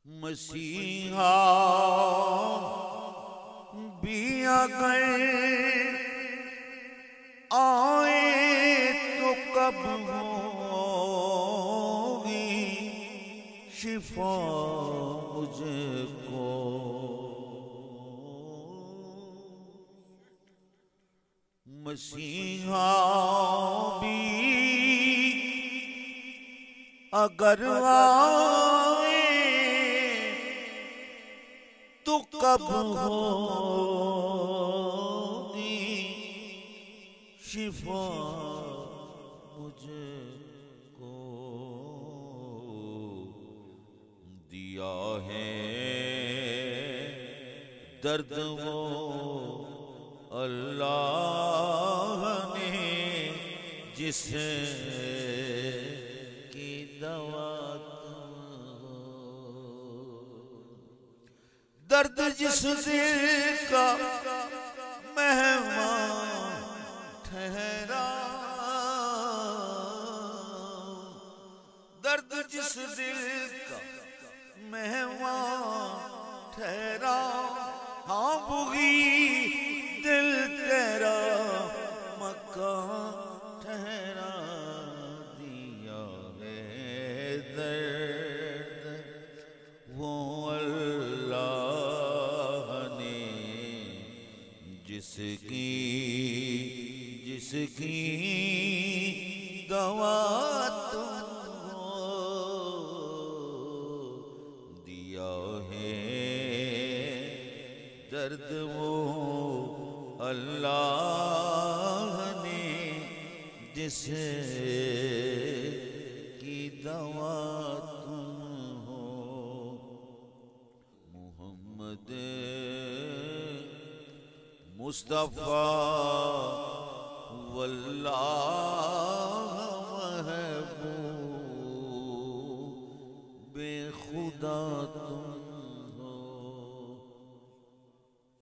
مسیحا بھی اگر آئے تو کب ہوگی شفا مجھے کو؟ مسیحا بھی اگر آئے تو کب ہوگی شفا مجھے کو؟ دیا ہے درد وہ اللہ نے جس کی دوا تم ہو۔ درد جس دل کا مہمان ٹھہرا، درد جس دل کا مہمان ٹھہرا، ہاں وہی دل تیرا مکان ٹھہرا۔ دیا ہے درد وہ اللہ نے جس کی دوا تم ہو۔ دیا ہے درد وہ اللہ نے جس کی دوا تم ہو۔ محمد مصطفیٰ واللہ محبوب بے خدا تم